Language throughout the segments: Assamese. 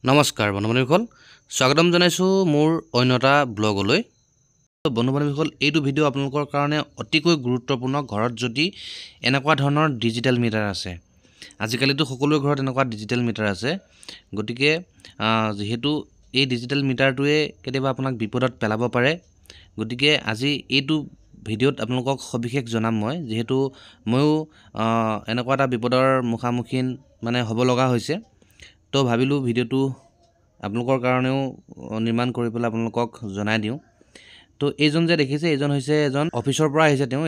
নমস্কাৰ বন্ধু-বান্ধৱীসকল, স্বাগতম জনাইছোঁ মোৰ অন্যটা ব্লগলৈ। বন্ধু-বান্ধৱীসকল, এইটো ভিডিঅ' আপোনালোকৰ কাৰণে অতিকৈ গুৰুত্বপূৰ্ণ। ঘৰত যদি এনেকুৱা ধৰণৰ ডিজিটেল মিটাৰ আছে, আজিকালিতো সকলোৰে ঘৰত এনেকুৱা ডিজিটেল মিটাৰ আছে, গতিকে যিহেতু এই ডিজিটেল মিটাৰটোৱে কেতিয়াবা আপোনাক বিপদত পেলাব পাৰে, গতিকে আজি এইটো ভিডিঅ'ত আপোনালোকক সবিশেষ জনাম মই, যিহেতু ময়ো এনেকুৱা এটা বিপদৰ মুখামুখি হ'ব লগা হৈছে। তো ভাবিলোঁ ভিডিঅ'টো আপোনালোকৰ কাৰণেও নিৰ্মাণ কৰি পেলাই আপোনালোকক জনাই দিওঁ। তো এইজন যে দেখিছে, এইজন হৈছে এজন অফিচৰ পৰা আহিছে। তেওঁ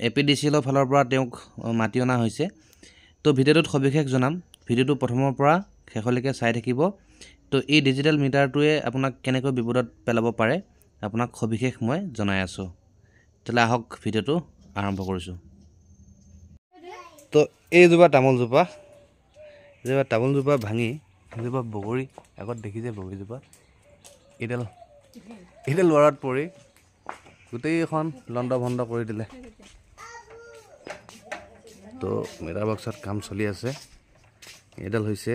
APDCL ফালৰ পৰা তেওঁক মাতি অনা হৈছে। তো ভিডিঅ'টোত সবিশেষ জনাম, ভিডিঅ'টো প্ৰথমৰ পৰা শেষলৈকে চাই থাকিব। তো এই ডিজিটেল মিটাৰটোৱে আপোনাক কেনেকৈ বিপদত পেলাব পাৰে আপোনাক সবিশেষ মই জনাই আছোঁ। তেতিয়াহ'লে আহক ভিডিঅ'টো আৰম্ভ কৰিছোঁ। তো এইজোপা তামোলজোপা ভাঙি এজোপা বগৰী আগত দেখিছে, বগৰীজোপা এইডাল ল'ৰাত পৰি গোটেইখন লণ্ড ভণ্ড কৰি দিলে। তো মিটাৰ বক্সত কাম চলি আছে। এইডাল হৈছে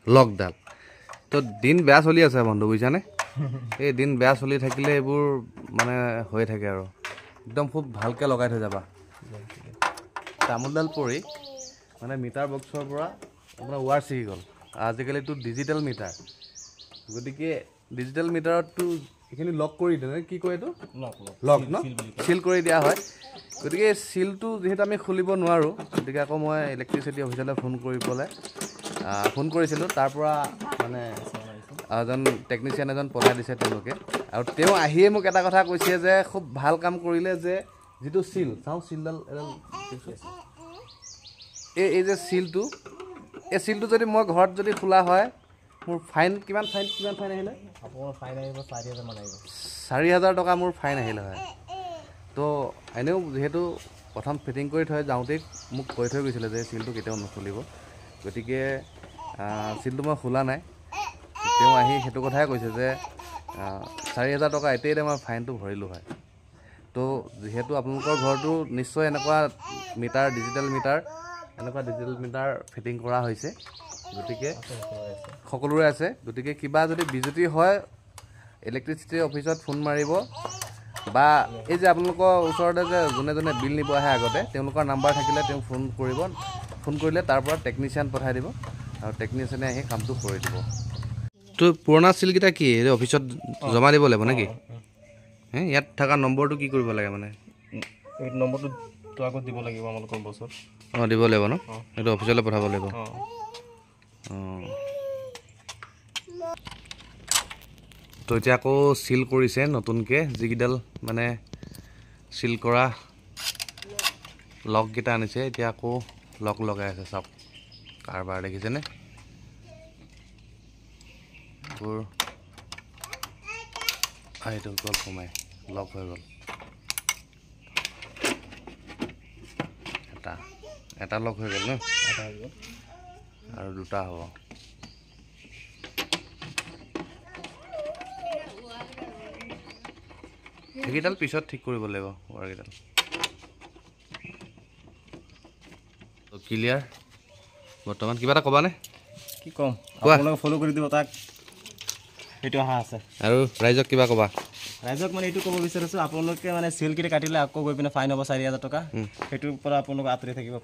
লকডাল। তো দিন বেয়া চলি আছে বন্ধু, বুজিছানে? এই দিন বেয়া চলি থাকিলে এইবোৰ হৈ থাকে আৰু একদম খুব ভালকৈ লগাই থৈ যাবা। তামোলডাল পৰি মিটাৰ বক্সৰ পৰা আপোনাৰ ৱাৰ ছিগি গ'ল। আজিকালিতো ডিজিটেল মিটাৰ, গতিকে ডিজিটেল মিটাৰততো এইখিনি লক কৰি দিয়ে, কি কয় এইটো? লক ন? চিল কৰি দিয়া হয়। গতিকে চিলটো যিহেতু আমি খুলিব নোৱাৰোঁ, গতিকে আকৌ মই ইলেক্ট্ৰিচিটি অফিচলৈ ফোন কৰিছিলোঁ। তাৰ পৰা এজন টেকনিচিয়ান এজন পঠাই দিছে তেওঁলোকে, আৰু তেওঁ আহিয়ে মোক এটা কথা কৈছে যে খুব ভাল কাম কৰিলে, যে যিটো চিল চিলডাল এই যে চিলটো, এই চিলটো যদি মই ঘৰত যদি খোলা হয়, মোৰ কিমান ফাইন আহিলে? আপোনাৰ ফাইন আহিব 4,000 মান আহিব। 4,000 টকা মোৰ ফাইন আহিলে হয়। তো এনেও যিহেতু প্ৰথম ফিটিং কৰি থৈ যাওঁতেই মোক কৈ থৈ গৈছিলে যে চিলটো কেতিয়াও নচলিব, গতিকে চিলটো মই খোলা নাই। তেওঁ আহি সেইটো কথাই কৈছে যে 4,000 টকা এতিয়াই মই ফাইনটো ভৰিলোঁ হয়। তো যিহেতু আপোনালোকৰ ঘৰতো নিশ্চয় এনেকুৱা ডিজিটেল মিটাৰ ফিটিং কৰা হৈছে, গতিকে সকলোৰে আছে। গতিকে কিবা যদি বিজুতি হয়, ইলেক্ট্ৰিচিটি অফিচত ফোন মাৰিব, বা এই যে আপোনালোকৰ ওচৰতে যে যোনে বিল নিব আহে আগতে, তেওঁলোকৰ নাম্বাৰ থাকিলে তেওঁ ফোন কৰিব। ফোন কৰিলে তাৰ পৰা টেকনিচিয়ান পঠাই দিব, আৰু টেকনিচিয়ানে আহি কামটো কৰি দিব। তো পুৰণা চিলকেইটা কি অফিচত জমা দিব লাগিব নেকি? ইয়াত থকা নম্বৰটো কি কৰিব লাগে? এই নম্বৰটো আগত দিব লাগিব আমালোকৰ বছৰ। দিব লাগিব ন? এইটো অফিচলৈ পঠাব লাগিব। তো এতিয়া আকৌ চিল কৰিছে নতুনকৈ, যিকেইডাল চিল কৰা লককেইটা আনিছে, এতিয়া আকৌ লক লগাই আছে। চাওক কাৰবাৰ দেখিছেনে? এইটো গ'ল সোমাই, লক হৈ গ'ল। এটা লক হৈ গ'ল ন? আৰু দুটা হ'ব। সেইকেইডাল পিছত ঠিক কৰিব লাগিব, ৱাৰকেইডাল। ক্লিয়াৰ বৰ্তমান। কিবা এটা ক'বানে? কি ক'ম, আপোনালোকে ফ'ল' কৰি দিব তাক, সেইটো অহা আছে। আৰু ৰাইজক কিবা ক'বা? ৰাইজক এইটো ক'ব বিচাৰিছোঁ, আপোনালোকে চিলকেইটা কাটিলে আকৌ গৈ পিনে ফাইন হ'ব 4,000 টকা। সেইটোৰ পৰা আপোনালোকে আঁতৰি থাকিব।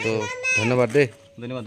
তো ধন্যবাদ দেই। ধন্যবাদ।